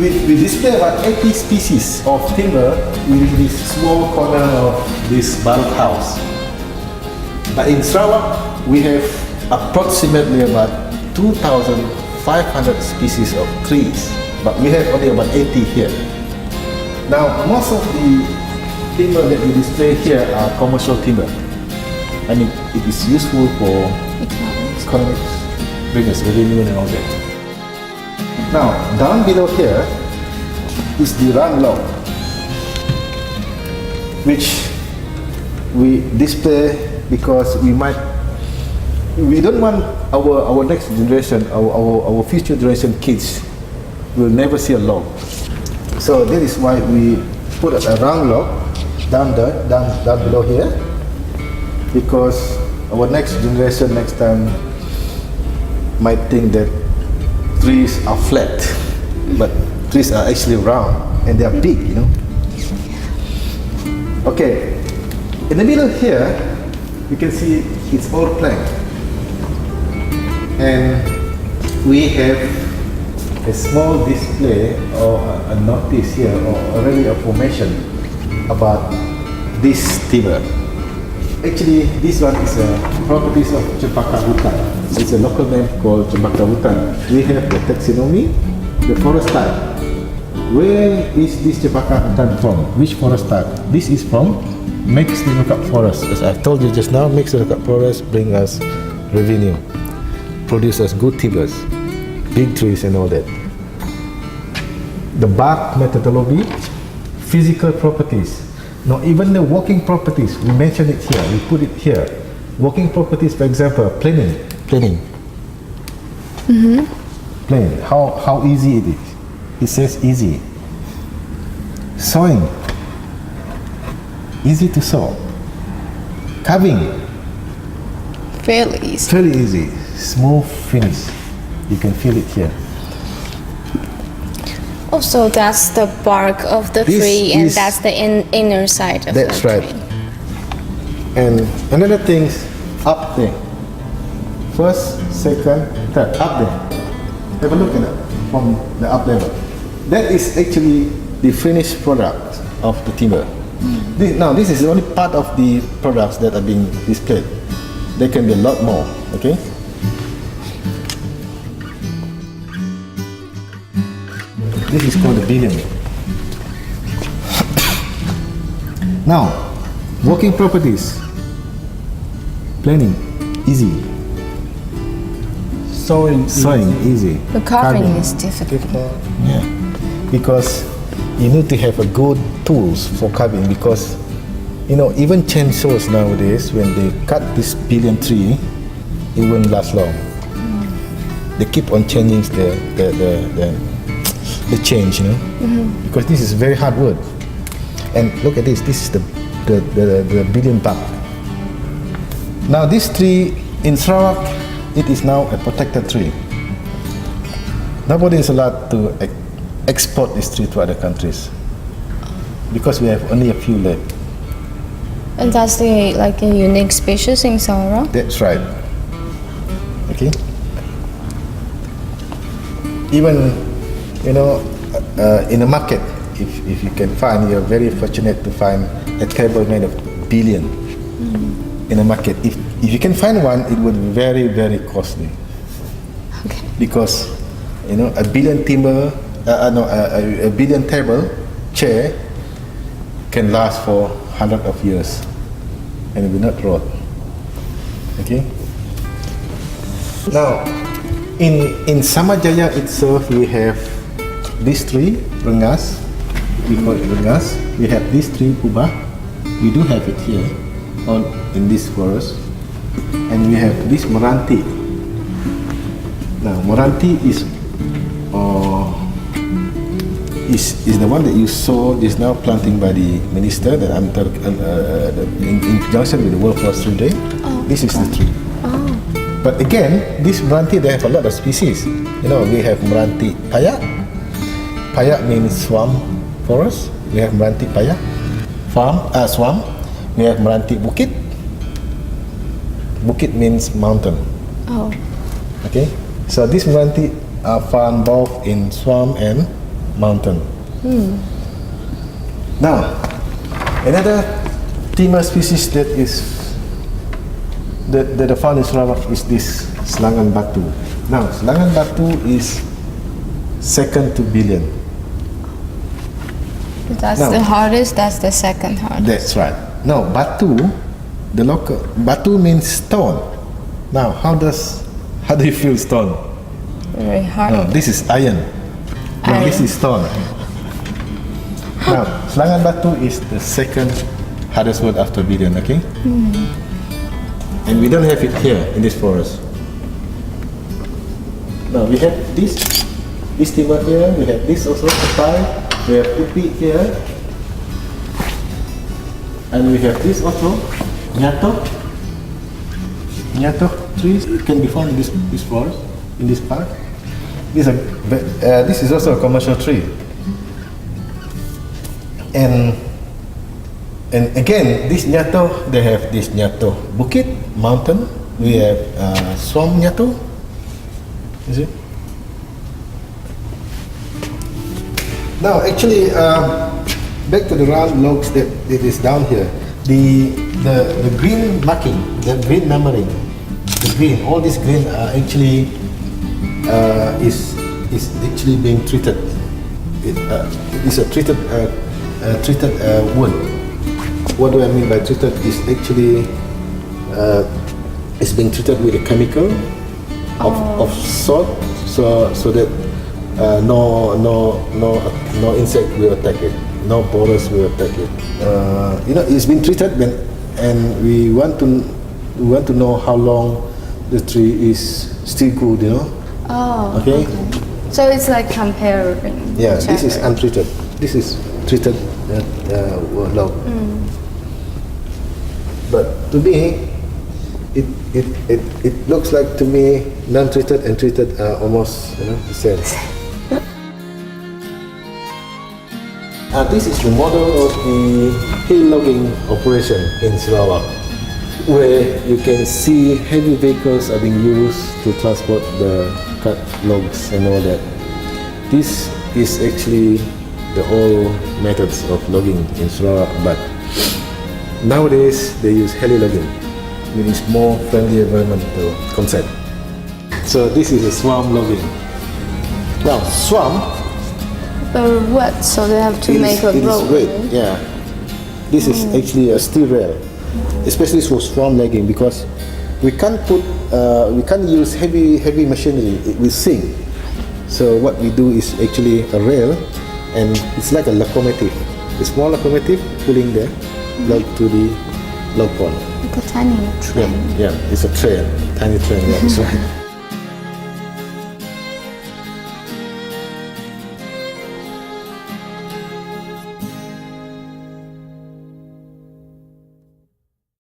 We display about 80 species of timber in this small corner of this bark house. But in Sarawak, we have approximately about 2,500 species of trees, but we have only about 80 here. Now, most of the timber that we display here are commercial timber. I mean, it is useful for economics, business, revenue and all that. Now, down below here is the run log, which we display because we don't want our next generation, our future generation kids will never see a log. So that is why we put a round log down below here, because our next generation next time might think that trees are flat, but trees are actually round and they are big, you know. Okay, in the middle here, you can see it's all plank, and we have a small display or a notice here, or already a formation about this timber. Actually, this one is a properties of Cempaka Hutan. It's a local name called Cempaka Hutan. We have the taxonomy, the forest type. Where is this Cempaka Hutan from? Which forest type? This is from mixed developed forest. As I told you just now, mixed developed forest bring us revenue, produce us good timbers, big trees and all that. The bark methodology, physical properties. No, even the working properties, we mention it here, we put it here. Working properties, for example, planing. Planing, how easy it is. It says easy. Sewing, easy to sew. Carving, fairly easy. Smooth finish, you can feel it here. Also, that's the bark of the tree, and that's the inner side of the tree. That's right. And another thing, up there. First, second, third, up there. Have a look at it from the up level. That is actually the finished product of the timber. Now, this is only part of the products that are being displayed. There can be a lot more, okay? This is called the billion. Now, working properties. Planing, easy. Sewing, easy. The carving is difficult. Yeah, because you need to have a good tools for carving, because you know, even chainsaws nowadays, when they cut this billion tree, it won't last long. They keep on changing the change, you know, because this is very hard wood. And look at this. This is the billion bark. Now this tree in Sarawak, it is now a protected tree. Nobody is allowed to export this tree to other countries because we have only a few left. And that's like a unique species in Sarawak? That's right. Okay. Even, you know, in the market, if you can find, you're very fortunate to find a table made of billion in the market. If you can find one, it would be very, very costly. Okay. Because, you know, a billion timber, a billion table chair can last for hundreds of years and it will not rot. Okay. Now, in Sama Jaya itself, we have this tree, rengas. We call it rengas. We have this tree, kubah. We do have it here, in this forest. And we have this moranti. Now, moranti is is the one that you saw is now planting by the minister that I'm in conjunction with the World Forestry Day. Oh, This is the tree. Oh. But again, this meranti, they have a lot of species. You know, we have meranti payak. Payak means swamp forest. We have meranti payak. Swamp. We have meranti bukit. Bukit means mountain. Oh. Okay, so these meranti are found both in swamp and mountain. Now, another timber species that are found in Sarawak is this selangan batu. Now, selangan batu is second to billion. That's No. the hardest, that's the second hardest. That's right. No, batu, the local batu means stone. Now, how do you feel stone? Very hard. No, this is iron. No, Iron. this is stone. Now, selangan batu is the second hardest word after billion, okay? And we don't have it here in this forest. Now, we have this timber here, we have this also, pie, we have upi here, and we have this also, nyato trees. It can be found in this forest, in this park. This is also a commercial tree. And again, this nyato, they have this nyato bukit, mountain. We have swamp nyato. You see? Now, actually, back to the round logs that it is down here. The green marking, the green numbering, the green, all this green are actually is actually being treated. It is a treated wood. What do I mean by treated? Is actually it's being treated with a chemical of salt, so that no insect will attack it, no borers will attack it. You know, it's been treated, and we want to know how long the tree is still good. You know. Oh. Okay. So it's like comparing. Yeah, this is whichever. untreated. This is treated log. But to me, it looks like to me non-treated and treated are almost the same. This is the model of the hill logging operation in Sarawak, where you can see heavy vehicles are being used to transport the cut logs and all that. This is actually the old methods of logging in Sarawak, but nowadays they use heli logging, which is more friendly environmental concept. So this is a swamp logging. Now swamp, Very wet, so they have to make a it road. is wet. Yeah, this is actually a steel rail, especially for swamp logging, because we can't use heavy machinery. It will sink. So what we do is actually a rail, and it's like a locomotive, a small locomotive pulling the log to the log pond. Like a tiny train. Yeah, it's a train, tiny train. Yeah, that's right.